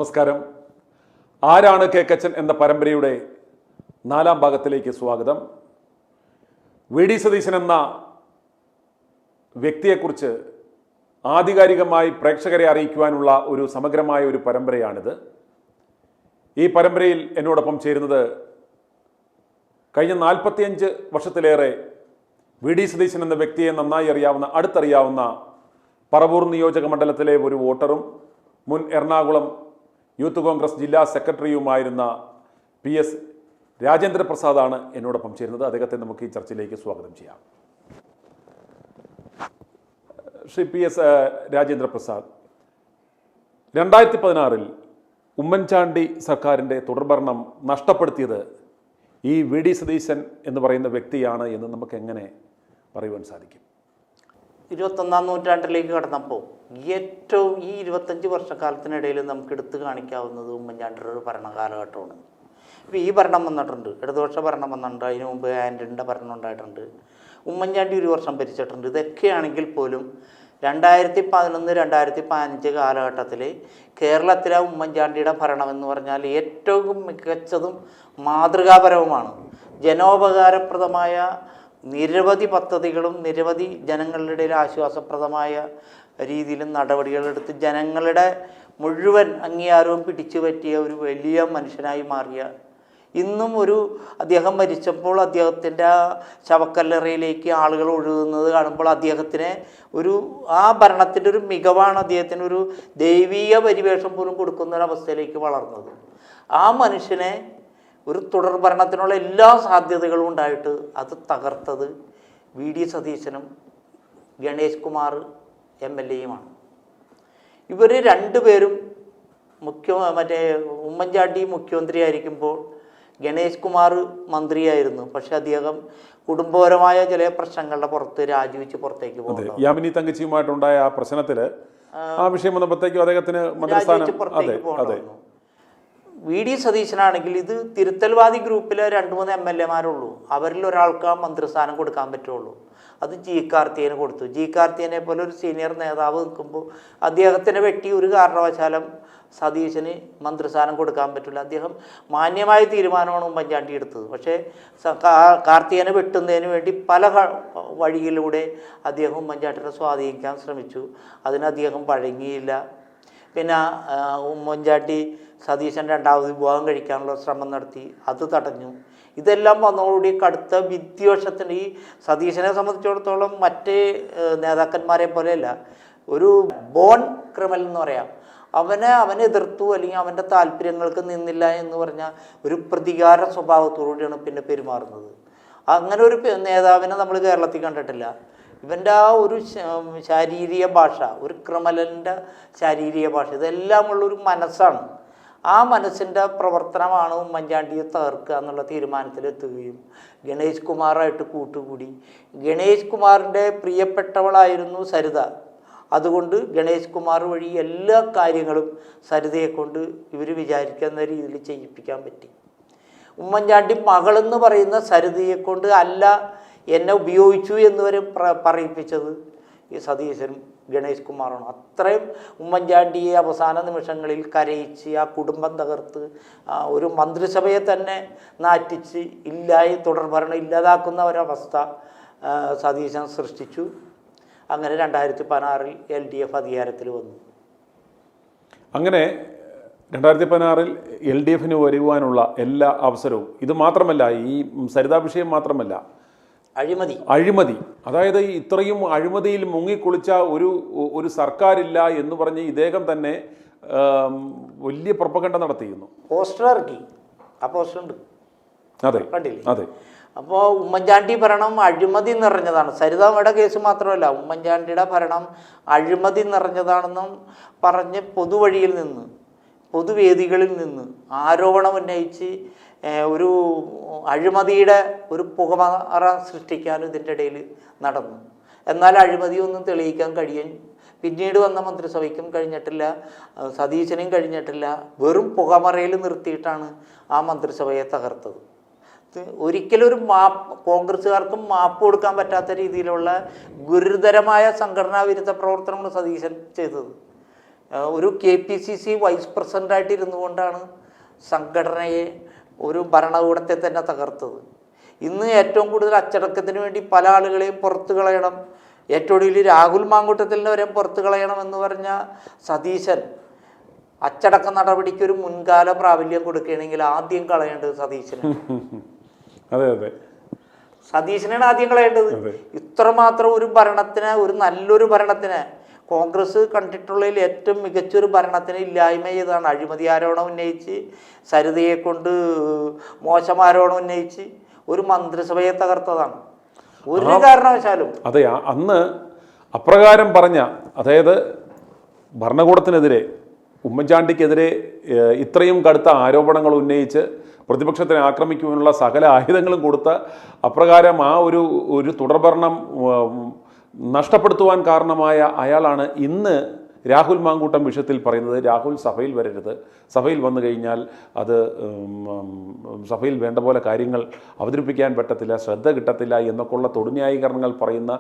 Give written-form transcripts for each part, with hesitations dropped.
നമസ്കാരം. ആരാണ് കേക്കച്ചൻ എന്ന പരമ്പരയുടെ 4ാം ഭാഗത്തിലേക്ക് സ്വാഗതം. വി ഡി സതീശൻ എന്ന വ്യക്തിയെക്കുറിച്ച് ആധികാരികമായി പ്രേക്ഷകരെ അറിയിക്കുവാനുള്ള ഒരു സമഗ്രമായ ഒരു പരമ്പരയാണിത്. ഈ പരമ്പരയിൽ എന്നോടൊപ്പം ചേരുന്നത് കഴിഞ്ഞ 45 വർഷത്തിലേറെ വി ഡി സതീശൻ എന്ന വ്യക്തിയെ നന്നായി അടുത്തറിയാവുന്ന പറവൂർ നിയോജക മണ്ഡലത്തിലെ ഒരു വോട്ടറും മുൻ എറണാകുളം യൂത്ത് കോൺഗ്രസ് ജില്ലാ സെക്രട്ടറിയുമായിരുന്ന PS രാജേന്ദ്ര പ്രസാദാണ് എന്നോടൊപ്പം ചേരുന്നത്. അദ്ദേഹത്തെ നമുക്ക് ഈ ചർച്ചയിലേക്ക് സ്വാഗതം ചെയ്യാം. ശ്രീ PS രാജേന്ദ്ര പ്രസാദ്, 2016 ഉമ്മൻചാണ്ടി സർക്കാരിൻ്റെ തുടർഭരണം നഷ്ടപ്പെടുത്തിയത് ഈ വി ഡി സതീശൻ എന്ന് പറയുന്ന വ്യക്തിയാണ് എന്ന് നമുക്ക് എങ്ങനെ പറയുവാൻ സാധിക്കും? 21ാം നൂറ്റാണ്ടിലേക്ക് കടന്നപ്പോൾ ഏറ്റവും ഈ 25 വർഷക്കാലത്തിനിടയിൽ നമുക്ക് എടുത്തു കാണിക്കാവുന്നത് ഉമ്മൻചാണ്ടിയുടെ ഒരു ഭരണകാലഘട്ടമാണ്. ഇപ്പോൾ ഈ ഭരണം വന്നിട്ടുണ്ട്, ഇടതുപക്ഷ ഭരണം വന്നിട്ടുണ്ട്, അതിന് മുമ്പ് ആൻ്റണിയുടെ ഭരണം ഉണ്ടായിട്ടുണ്ട്, ഉമ്മൻചാണ്ടി 1 വർഷം ഭരിച്ചിട്ടുണ്ട്. ഇതൊക്കെയാണെങ്കിൽ പോലും 2011-2015 കാലഘട്ടത്തിൽ കേരളത്തിലെ ഉമ്മൻചാണ്ടിയുടെ ഭരണം എന്ന് പറഞ്ഞാൽ ഏറ്റവും മികച്ചതും മാതൃകാപരവുമാണ്. ജനോപകാരപ്രദമായ നിരവധി പദ്ധതികളും നിരവധി ജനങ്ങളുടെ ഇടയിൽ ആശ്വാസപ്രദമായ രീതിയിലും നടപടികളെടുത്ത് ജനങ്ങളുടെ മുഴുവൻ അംഗീകാരവും പിടിച്ചു പറ്റിയ ഒരു വലിയ മനുഷ്യനായി മാറിയ, ഇന്നും അദ്ദേഹം മരിച്ചപ്പോൾ അദ്ദേഹത്തിൻ്റെ ആ ശവക്കല്ലറയിലേക്ക് ആളുകൾ ഒഴുകുന്നത് കാണുമ്പോൾ അദ്ദേഹത്തിന് ആ ഭരണത്തിൻ്റെ ഒരു മികവാണ് അദ്ദേഹത്തിന് ഒരു ദൈവീക പരിവേഷം പോലും കൊടുക്കുന്ന ഒരവസ്ഥയിലേക്ക് വളർന്നത്. ആ മനുഷ്യനെ ഒരു തുടർ ഭരണത്തിനുള്ള എല്ലാ സാധ്യതകളും ഉണ്ടായിട്ട് അത് തകർത്തത് വി ഡി സതീശനും ഗണേഷ് കുമാർ MLAയുമാണ്. ഇവർ രണ്ടുപേരും ഉമ്മൻചാണ്ടി മുഖ്യമന്ത്രി ആയിരിക്കുമ്പോൾ ഗണേഷ് കുമാർ മന്ത്രിയായിരുന്നു. പക്ഷെ അദ്ദേഹം കുടുംബപരമായ ചില പ്രശ്നങ്ങളുടെ പുറത്ത് രാജിവെച്ച് പുറത്തേക്ക് പോകുന്നു. യാമിനി തങ്കച്ചിയുമായിട്ടുണ്ടായ ആ പ്രശ്നത്തിൽ ആ വിഷയം വന്നപ്പോഴത്തേക്കും അദ്ദേഹത്തിന് പുറത്തേക്ക് പോകണം. വി ഡി സതീശനാണെങ്കിൽ ഇത് തിരുത്തൽവാദി ഗ്രൂപ്പിലെ 2-3 MLAമാരുള്ളൂ. അവരിൽ ഒരാൾക്ക് ആ മന്ത്രിസ്ഥാനം കൊടുക്കാൻ പറ്റുള്ളൂ. അത് ജി കാർത്തികേയന് കൊടുത്തു. ജി കാർത്തികേയനെ പോലെ ഒരു സീനിയർ നേതാവ് നിൽക്കുമ്പോൾ അദ്ദേഹത്തിനെ വെട്ടി ഒരു കാരണവശാലും സതീശന് മന്ത്രിസ്ഥാനം കൊടുക്കാൻ പറ്റില്ല. അദ്ദേഹം മാന്യമായ തീരുമാനമാണ് ഉമ്മൻചാണ്ടി എടുത്തത്. പക്ഷേ കാർത്തികേയനെ വെട്ടുന്നതിന് വേണ്ടി പല വഴിയിലൂടെ അദ്ദേഹം ഉമ്മൻചാണ്ടിയെ സ്വാധീനിക്കാൻ ശ്രമിച്ചു. അതിന് അദ്ദേഹം വഴങ്ങിയില്ല. പിന്നെ ഉമ്മൻചാണ്ടി സതീശൻ 2ാമത് വിവാഹം കഴിക്കാനുള്ള ശ്രമം നടത്തി, അത് തടഞ്ഞു. ഇതെല്ലാം വന്നതോടുകൂടി കടുത്ത വിദ്വേഷത്തിന് ഈ സതീശനെ സംബന്ധിച്ചിടത്തോളം മറ്റേ നേതാക്കന്മാരെ പോലെയല്ല, ഒരു ബോൺ ക്രിമിനൽ എന്ന് പറയാം. അവനെ എതിർത്തു, അല്ലെങ്കിൽ അവൻ്റെ താല്പര്യങ്ങൾക്ക് നിന്നില്ല എന്ന് പറഞ്ഞാൽ ഒരു പ്രതികാര സ്വഭാവത്തോടുകൂടിയാണ് പിന്നെ പെരുമാറുന്നത്. അങ്ങനെ ഒരു നേതാവിനെ നമ്മൾ കേരളത്തിൽ കണ്ടിട്ടില്ല. ഇവൻ്റെ ആ ഒരു ശാരീരിക ഭാഷ, ഒരു ക്രിമിനലിൻ്റെ ശാരീരിക ഭാഷ, ഇതെല്ലാമുള്ളൊരു മനസ്സാണ്. ആ മനസ്സിൻ്റെ പ്രവർത്തനമാണ് ഉമ്മൻചാണ്ടിയെ തകർക്കുക എന്നുള്ള തീരുമാനത്തിലെത്തുകയും ഗണേഷ് കുമാറായിട്ട് കൂട്ടുകൂടി. ഗണേഷ് കുമാറിൻ്റെ പ്രിയപ്പെട്ടവളായിരുന്നു സരിത. അതുകൊണ്ട് ഗണേഷ് കുമാർ വഴി എല്ലാ കാര്യങ്ങളും സരിതയെ കൊണ്ട് ഇവർ വിചാരിക്കുന്ന രീതിയിൽ ചെയ്യിപ്പിക്കാൻ പറ്റി. ഉമ്മൻചാണ്ടി മകളെന്ന് പറയുന്ന സരിതയെ കൊണ്ട് അല്ല എന്നെ ഉപയോഗിച്ചു എന്ന് വരെ പറയിപ്പിച്ചത് ഈ സതീശനും ഗണേഷ് കുമാറാണ്. അത്രയും ഉമ്മൻചാണ്ടിയെ അവസാന നിമിഷങ്ങളിൽ കരയിച്ച് ആ കുടുംബം തകർത്ത് ഒരു മന്ത്രിസഭയെ തന്നെ നാറ്റിച്ച് തുടർഭരണം ഇല്ലാതാക്കുന്ന ഒരവസ്ഥ സതീശൻ സൃഷ്ടിച്ചു. അങ്ങനെ 2016 LDF അധികാരത്തിൽ വന്നു. അങ്ങനെ 2016 LDFന് വരുവാനുള്ള എല്ലാ അവസരവും, ഇത് മാത്രമല്ല, ഈ സരിതാ വിഷയം മാത്രമല്ല, അഴിമതി, അതായത് ഇത്രയും അഴിമതിയിൽ മുങ്ങിക്കുളിച്ച ഒരു സർക്കാരില്ല എന്ന് പറഞ്ഞ് ഇദ്ദേഹം തന്നെ വലിയ പ്രൊപ്പഗണ്ട നടത്തിയിരുന്നു. പോസ്റ്റർ ഇറക്കി, ആ പോസ്റ്റർ ഉണ്ട്, കണ്ടില്ലേ? അതെ. അപ്പോൾ ഉമ്മൻചാണ്ടി ഭരണം അഴിമതി നിറഞ്ഞതാണ്. സരിതയുടെ കേസ് മാത്രമല്ല, ഉമ്മൻചാണ്ടിയുടെ ഭരണം അഴിമതി നിറഞ്ഞതാണെന്നും പറഞ്ഞ് പൊതുവഴിയിൽ നിന്ന്, പൊതുവേദികളിൽ നിന്ന് ആരോപണം ഉന്നയിച്ച് ഒരു അഴിമതിയുടെ ഒരു പുകമറ സൃഷ്ടിക്കാനും ഇതിൻ്റെ ഇടയിൽ നടന്നു. എന്നാൽ അഴിമതിയൊന്നും തെളിയിക്കാൻ പിന്നീട് വന്ന മന്ത്രിസഭയ്ക്കും കഴിഞ്ഞിട്ടില്ല, സതീശനും കഴിഞ്ഞിട്ടില്ല. വെറും പുകമറയിൽ നിർത്തിയിട്ടാണ് ആ മന്ത്രിസഭയെ തകർത്തത്. ഒരിക്കലും കോൺഗ്രസ്സുകാർക്കും മാപ്പ് കൊടുക്കാൻ പറ്റാത്ത രീതിയിലുള്ള ഗുരുതരമായ സംഘടനാ വിരുദ്ധ പ്രവർത്തനമാണ് സതീശൻ ചെയ്തത്. ഒരു KPCC വൈസ് പ്രസിഡൻ്റായിട്ട് ഇരുന്നു കൊണ്ടാണ് സംഘടനയെ, ഒരു ഭരണകൂടത്തെ തന്നെ തകർത്തത്. ഇന്ന് ഏറ്റവും കൂടുതൽ അച്ചടക്കത്തിന് വേണ്ടി പല ആളുകളെയും പുറത്തു കളയണം, ഏറ്റവും കൂടുതൽ രാഹുൽ മാങ്കൂട്ടത്തിലിനെ വരെ പുറത്തു കളയണം എന്ന് പറഞ്ഞ സതീശൻ അച്ചടക്ക നടപടിക്ക് ഒരു മുൻകാല പ്രാബല്യം കൊടുക്കുകയാണെങ്കിൽ ആദ്യം കളയേണ്ടത് സതീശന്. അതെ അതെ, സതീശനാണ് ആദ്യം കളയേണ്ടത്. ഇത്രമാത്രം ഒരു ഭരണത്തിന്, ഒരു നല്ലൊരു ഭരണത്തിന്, കോൺഗ്രസ് കണ്ടിട്ടുള്ളതിൽ ഏറ്റവും മികച്ചൊരു ഭരണത്തിന് ഇല്ലായ്മ ചെയ്തതാണ്. അഴിമതി ആരോപണം ഉന്നയിച്ച്, സരിതയെ കൊണ്ട് മോശം ആരോപണം ഉന്നയിച്ച് ഒരു മന്ത്രിസഭയെ തകർത്തതാണ്. ഒരു കാരണവശാലും അതെ, അന്ന് അപ്രകാരം പറഞ്ഞ, അതായത് ഭരണകൂടത്തിനെതിരെ, ഉമ്മൻചാണ്ടിക്കെതിരെ ഇത്രയും കടുത്ത ആരോപണങ്ങൾ ഉന്നയിച്ച് പ്രതിപക്ഷത്തിനെ ആക്രമിക്കുവാനുള്ള സകല ആയുധങ്ങളും കൊടുത്ത് അപ്രകാരം ആ ഒരു തുടർഭരണം നഷ്ടപ്പെടുത്തുവാൻ കാരണമായ അയാളാണ് ഇന്ന് രാഹുൽ മാങ്കൂട്ടം വിഷയത്തിൽ പറയുന്നത് രാഹുൽ സഭയിൽ വരരുത്, സഭയിൽ വന്നു കഴിഞ്ഞാൽ അത് സഭയിൽ വേണ്ട പോലെ കാര്യങ്ങൾ അവതരിപ്പിക്കാൻ പറ്റത്തില്ല, ശ്രദ്ധ കിട്ടത്തില്ല എന്നൊക്കെയുള്ള തൊടുന്യായീകരണങ്ങൾ പറയുന്ന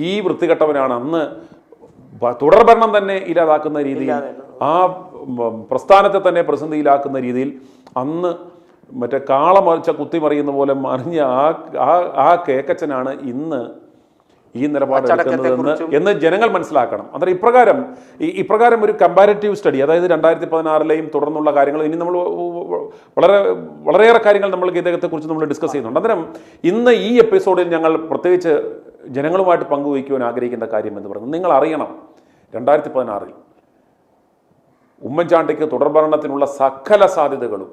ഈ വൃത്തികെട്ടവനാണ് അന്ന് തുടർഭരണം തന്നെ ഇല്ലാതാക്കുന്ന രീതിയിൽ, ആ പ്രസ്ഥാനത്തെ തന്നെ പ്രതിസന്ധിയിലാക്കുന്ന രീതിയിൽ അന്ന് മറ്റേ കാളമറിച്ച കുത്തിമറിയുന്ന പോലെ മറിഞ്ഞ ആ കേക്കച്ചനാണ് ഇന്ന് ഈ നിലപാട് എടുക്കുന്നതെന്ന് എന്ന് ജനങ്ങൾ മനസ്സിലാക്കണം. അന്നേരം ഇപ്രകാരം ഒരു കമ്പാരിറ്റീവ് സ്റ്റഡി, അതായത് 2016 തുടർന്നുള്ള കാര്യങ്ങൾ, ഇനി നമ്മൾ വളരെയേറെ കാര്യങ്ങൾ നമ്മൾ ഇദ്ദേഹത്തെക്കുറിച്ച് നമ്മൾ ഡിസ്കസ് ചെയ്യുന്നുണ്ട്. അന്നേരം ഇന്ന് ഈ എപ്പിസോഡിൽ ഞങ്ങൾ പ്രത്യേകിച്ച് ജനങ്ങളുമായിട്ട് പങ്കുവയ്ക്കുവാൻ ആഗ്രഹിക്കുന്ന കാര്യം എന്ന് പറയുന്നത്, നിങ്ങൾ അറിയണം 2016 ഉമ്മൻചാണ്ടിക്ക് തുടർഭരണത്തിനുള്ള സകല സാധ്യതകളും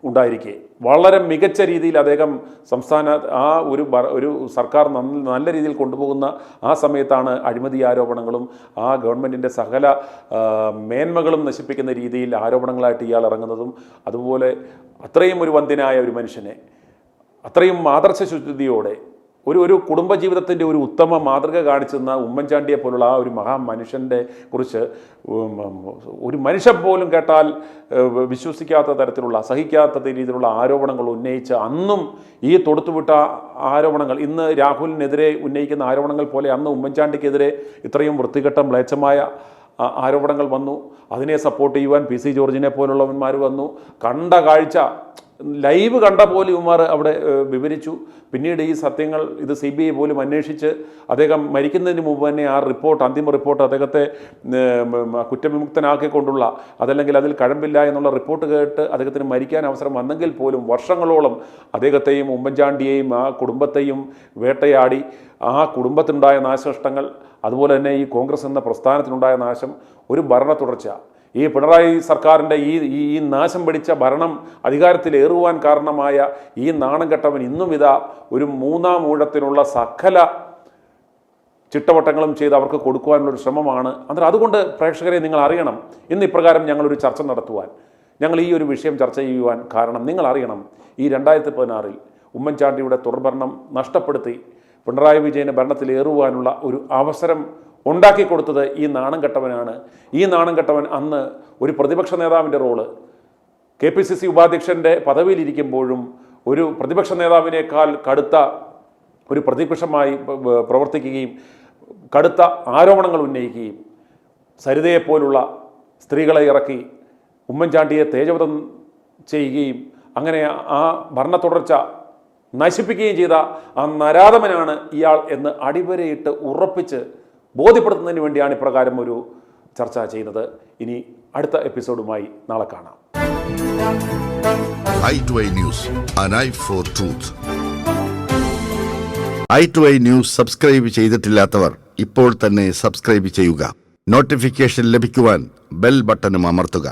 ഉണ്ടായിരിക്കെ വളരെ മികച്ച രീതിയിൽ അദ്ദേഹം സംസ്ഥാന ആ ഒരു സർക്കാർ നല്ല രീതിയിൽ കൊണ്ടുപോകുന്ന ആ സമയത്താണ് അഴിമതി ആരോപണങ്ങളും ആ ഗവൺമെൻറ്റിൻ്റെ സകല മേന്മകളും നശിപ്പിക്കുന്ന രീതിയിൽ ആരോപണങ്ങളായിട്ട് ഇയാൾ ഇറങ്ങുന്നതും, അതുപോലെ അത്രയും ഒരു വന്ധ്യനായ ഒരു മനുഷ്യനെ അത്രയും ആദർശശുദ്ധിയോടെ ഒരു കുടുംബജീവിതത്തിൻ്റെ ഒരു ഉത്തമ മാതൃക കാണിച്ചെന്ന ഉമ്മൻചാണ്ടിയെ പോലുള്ള ആ ഒരു മഹാമനുഷ്യൻ്റെ കുറിച്ച് ഒരു മനുഷ്യൻ പോലും കേട്ടാൽ വിശ്വസിക്കാത്ത തരത്തിലുള്ള, അസഹിക്കാത്ത രീതിയിലുള്ള ആരോപണങ്ങൾ ഉന്നയിച്ച് അന്നും ഈ തൊടുത്തുവിട്ട ആരോപണങ്ങൾ, ഇന്ന് രാഹുലിനെതിരെ ഉന്നയിക്കുന്ന ആരോപണങ്ങൾ പോലെ അന്ന് ഉമ്മൻചാണ്ടിക്കെതിരെ ഇത്രയും വൃത്തികെട്ട മ്ലേച്ഛമായ ആരോപണങ്ങൾ വന്നു. അതിനെ സപ്പോർട്ട് ചെയ്യുവാൻ PC ജോർജിനെ പോലുള്ളവന്മാർ വന്നു. കണ്ട കാഴ്ച ലൈവ് കണ്ട പോലെ ഇവന്മാർ അവിടെ വിവരിച്ചു. പിന്നീട് ഈ സത്യങ്ങൾ ഇത് CBI പോലും അന്വേഷിച്ച് അദ്ദേഹം മരിക്കുന്നതിന് മുമ്പ് തന്നെ ആ റിപ്പോർട്ട്, അന്തിമ റിപ്പോർട്ട് അദ്ദേഹത്തെ കുറ്റവിമുക്തനാക്കിക്കൊണ്ടുള്ള, അതല്ലെങ്കിൽ അതിൽ കഴമ്പില്ല എന്നുള്ള റിപ്പോർട്ട് കേട്ട് അദ്ദേഹത്തിന് മരിക്കാൻ അവസരം വന്നെങ്കിൽ പോലും വർഷങ്ങളോളം അദ്ദേഹത്തെയും ഉമ്മൻചാണ്ടിയെയും ആ കുടുംബത്തെയും വേട്ടയാടി ആ കുടുംബത്തിനുണ്ടായ നാശനഷ്ടങ്ങൾ, അതുപോലെ തന്നെ ഈ കോൺഗ്രസ് എന്ന പ്രസ്ഥാനത്തിനുണ്ടായ നാശം, ഒരു ഭരണ തുടർച്ച, ഈ പിണറായി സർക്കാരിൻ്റെ ഈ നാശം പിടിച്ച ഭരണം അധികാരത്തിലേറുവാൻ കാരണമായ ഈ നാണം കെട്ടവൻ ഇന്നും ഇതാ ഒരു മൂന്നാം ഊഴത്തിനുള്ള സകല ചിട്ടവട്ടങ്ങളും ചെയ്ത് അവർക്ക് കൊടുക്കുവാനുള്ളൊരു ശ്രമമാണ്. അന്നേരം അതുകൊണ്ട് പ്രേക്ഷകരെ നിങ്ങൾ അറിയണം, ഇന്ന് ഇപ്രകാരം ഞങ്ങളൊരു ചർച്ച നടത്തുവാൻ, ഞങ്ങൾ ഈ ഒരു വിഷയം ചർച്ച ചെയ്യുവാൻ കാരണം നിങ്ങൾ അറിയണം, ഈ 2016 ഉമ്മൻചാണ്ടിയുടെ തുടർഭരണം നഷ്ടപ്പെടുത്തി പിണറായി വിജയന് ഭരണത്തിലേറുവാനുള്ള ഒരു അവസരം ഉണ്ടാക്കി കൊടുത്തത് ഈ നാണം കെട്ടവനാണ്. ഈ നാണം കെട്ടവൻ അന്ന് ഒരു പ്രതിപക്ഷ നേതാവിൻ്റെ റോള്, KPCC ഉപാധ്യക്ഷൻ്റെ പദവിയിലിരിക്കുമ്പോഴും ഒരു പ്രതിപക്ഷ നേതാവിനേക്കാൾ കടുത്ത ഒരു പ്രതിപക്ഷമായി പ്രവർത്തിക്കുകയും കടുത്ത ആരോപണങ്ങൾ ഉന്നയിക്കുകയും സരിതയെപ്പോലുള്ള സ്ത്രീകളെ ഇറക്കി ഉമ്മൻചാണ്ടിയെ തേജവധം ചെയ്യുകയും അങ്ങനെ ആ ഭരണ തുടർച്ച നശിപ്പിക്കുകയും ചെയ്ത ആ നരാധമനാണ് ഇയാൾ എന്ന് അടിവരയിട്ട് ഉറപ്പിച്ച് ബോധ്യപ്പെടുത്തുന്നതിന് വേണ്ടിയാണ് ഇപ്രകാരം ഒരു ചർച്ച ചെയ്യുന്നത്. ഇനി അടുത്ത എപ്പിസോഡുമായി നാളെ കാണാം. i2i News, an eye for truth. i2i News subscribe ചെയ്തിട്ടില്ലാത്തവർ ഇപ്പോൾ തന്നെ സബ്സ്ക്രൈബ് ചെയ്യുക. നോട്ടിഫിക്കേഷൻ ലഭിക്കുവാൻ ബെൽ ബട്ടണും അമർത്തുക.